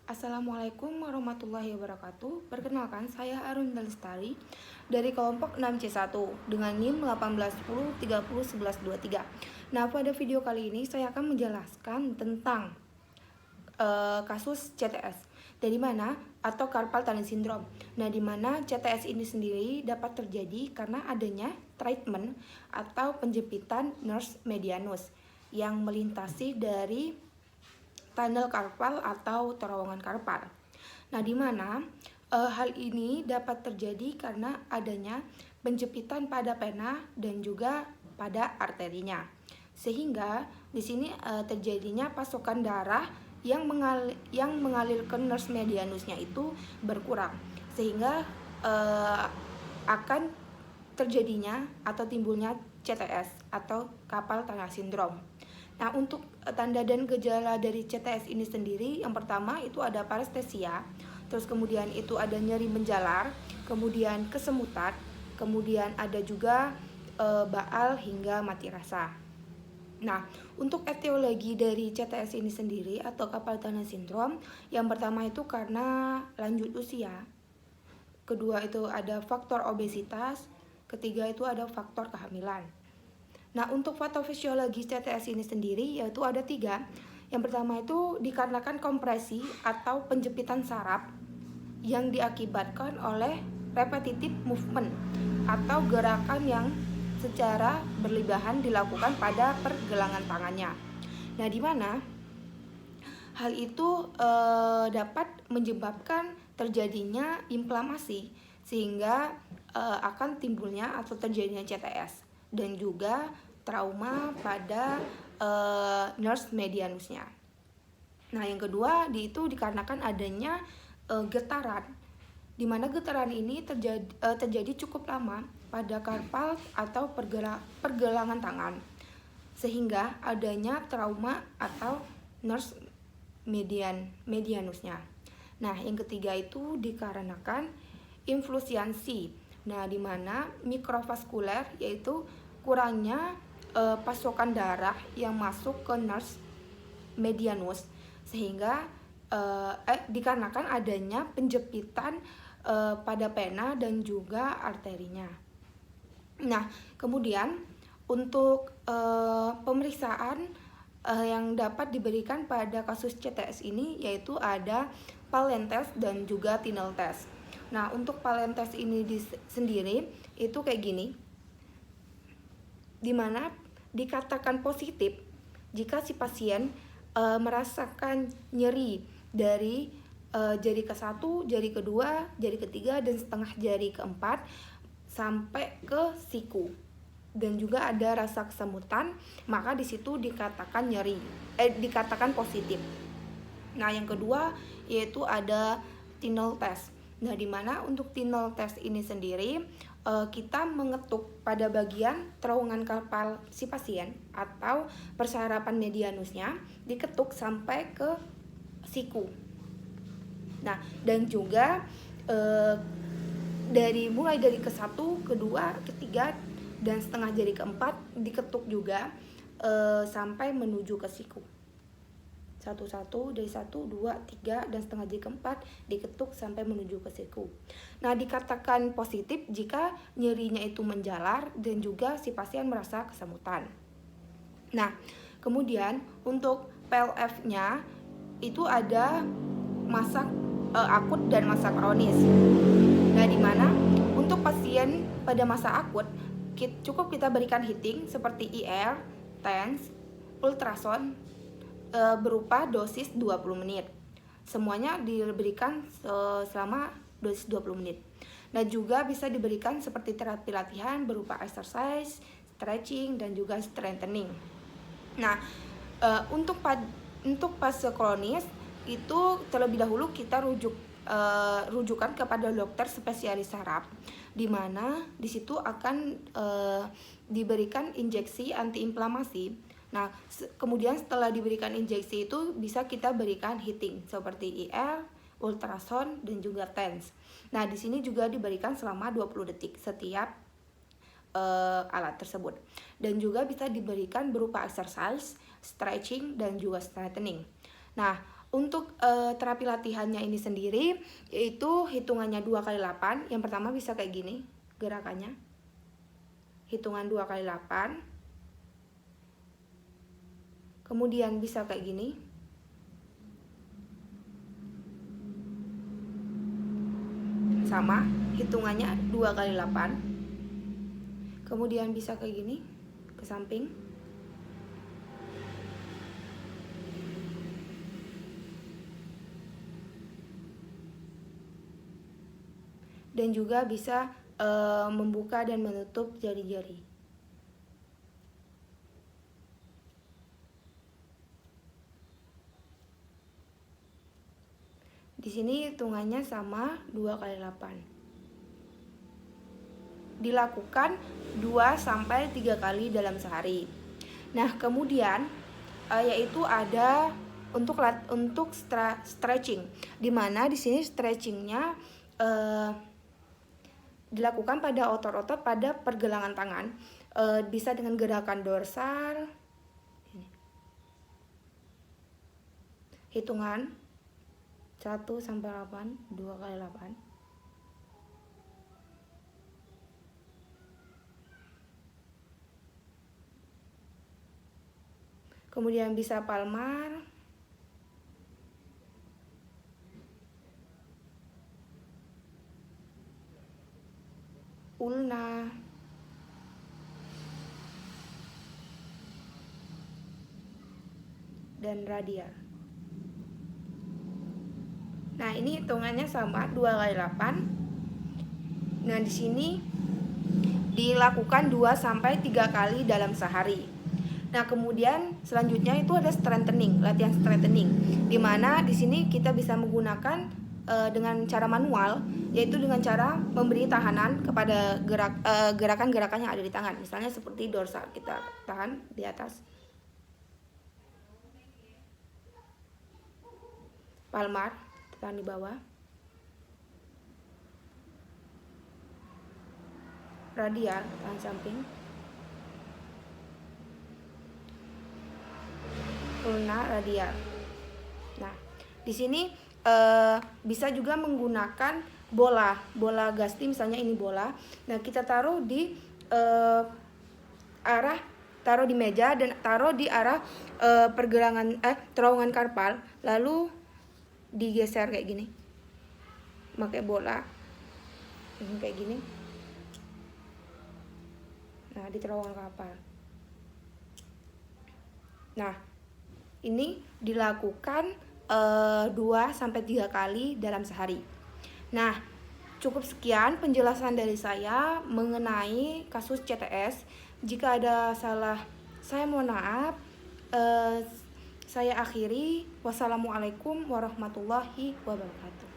Assalamualaikum warahmatullahi wabarakatuh. Perkenalkan, saya Arun Lestari dari kelompok 6C1 dengan NIM 1810301123. Nah, pada video kali ini saya akan menjelaskan tentang kasus CTS. Dari mana atau carpal tunnel syndrome. Nah, di mana CTS ini sendiri dapat terjadi karena adanya treatment atau penjepitan nerves medianus yang melintasi dari tunnel karpal atau terowongan karpal. Nah, di mana hal ini dapat terjadi karena adanya penjepitan pada pena dan juga pada arterinya. Sehingga di sini terjadinya pasokan darah yang mengalir ke nerves medianusnya itu berkurang, sehingga akan terjadinya atau timbulnya CTS atau carpal tunnel syndrome. Nah, untuk tanda dan gejala dari CTS ini sendiri, yang pertama itu ada parestesia, terus kemudian itu ada nyeri menjalar, kemudian kesemutan, kemudian ada juga baal hingga mati rasa. Nah, untuk etiologi dari CTS ini sendiri atau carpal tunnel syndrome, yang pertama itu karena lanjut usia, kedua itu ada faktor obesitas, ketiga itu ada faktor kehamilan. Nah, untuk patofisiologi CTS ini sendiri yaitu ada 3. Yang pertama itu dikarenakan kompresi atau penjepitan saraf yang diakibatkan oleh repetitive movement atau gerakan yang secara berlebihan dilakukan pada pergelangan tangannya. Nah, di mana hal itu dapat menyebabkan terjadinya inflamasi sehingga akan timbulnya atau terjadinya CTS dan juga trauma pada nerves medianusnya. Nah, yang kedua itu dikarenakan adanya getaran, di mana getaran ini terjadi cukup lama pada karpal atau pergelangan tangan, sehingga adanya trauma atau nerves medianusnya. Nah, yang ketiga itu dikarenakan influsiansi. Nah, di mana mikrovaskuler yaitu kurangnya pasokan darah yang masuk ke nerves medianus, sehingga dikarenakan adanya penjepitan pada pena dan juga arterinya. Nah, kemudian untuk pemeriksaan yang dapat diberikan pada kasus CTS ini yaitu ada Pallen test dan juga Tinel test. Nah, untuk Pallen test ini sendiri itu kayak gini, dimana dikatakan positif jika si pasien merasakan nyeri dari jari ke-1, jari kedua, jari ketiga, dan setengah jari keempat sampai ke siku, dan juga ada rasa kesemutan, maka di situ dikatakan dikatakan positif. Nah, yang kedua yaitu ada Tinel test. Nah, di mana untuk Tinel test ini sendiri kita mengetuk pada bagian terowongan karpal si pasien atau persarapan medianusnya, diketuk sampai ke siku. Nah, dan juga mulai dari ke-1, kedua, ketiga, dan setengah jari keempat diketuk juga sampai menuju ke siku. Satu-satu dari 1, 2, 3, dan setengah jari keempat diketuk sampai menuju ke siku. Nah, dikatakan positif jika nyerinya itu menjalar dan juga si pasien merasa kesemutan. Nah, kemudian untuk PLF-nya itu ada masa akut dan masa kronis. Nah, di mana untuk pasien pada masa akut cukup kita berikan heating seperti IR, TENS, ultrasound berupa dosis 20 menit. Semuanya diberikan selama dosis 20 menit. Nah, juga bisa diberikan seperti terapi latihan berupa exercise, stretching, dan juga strengthening. Nah, untuk fase kronis itu terlebih dahulu kita rujukan kepada dokter spesialis saraf, di mana di situ akan diberikan injeksi antiinflamasi. Nah, kemudian setelah diberikan injeksi itu bisa kita berikan heating seperti IR, ultrasound, dan juga TENS. Nah, di sini juga diberikan selama 20 detik setiap alat tersebut. Dan juga bisa diberikan berupa exercise, stretching, dan juga strengthening. Nah, Untuk terapi latihannya ini sendiri, yaitu hitungannya 2 kali 8. Yang pertama bisa kayak gini gerakannya. Hitungan 2 kali 8. Kemudian bisa kayak gini. Sama, hitungannya 2 kali 8. Kemudian bisa kayak gini, ke samping. Dan juga bisa membuka dan menutup jari-jari. Di sini hitungannya sama 2 kali 8. Dilakukan 2 sampai 3 kali dalam sehari. Nah, kemudian yaitu ada untuk stretching, dimana di sini stretchingnya dilakukan pada otot-otot pada pergelangan tangan, bisa dengan gerakan dorsal. Hitungan 1 sampai 8, 2 kali 8. Kemudian bisa palmar, ulna, dan radial. Nah, ini hitungannya sama 2 kali 8. Nah, di sini dilakukan 2 sampai 3 kali dalam sehari. Nah, kemudian selanjutnya itu ada strengthening, latihan strengthening, di mana di sini kita bisa menggunakan dengan cara manual, yaitu dengan cara memberi tahanan kepada gerakan-gerakan yang ada di tangan. Misalnya seperti dorsal, kita tahan di atas. Palmar, tahan di bawah. Radial, tahan samping. Ulna, radial. Nah, di sini bisa juga menggunakan bola gasti, misalnya ini bola. Nah, kita taruh di taruh di meja dan taruh di arah terowongan karpal, lalu digeser kayak gini. Pakai bola kayak gini. Nah, di terowongan karpal. Nah, ini dilakukan 2 sampai 3 kali dalam sehari. Nah, cukup sekian penjelasan dari saya mengenai kasus CTS. Jika ada salah, saya mohon maaf. Saya akhiri. Wassalamualaikum warahmatullahi wabarakatuh.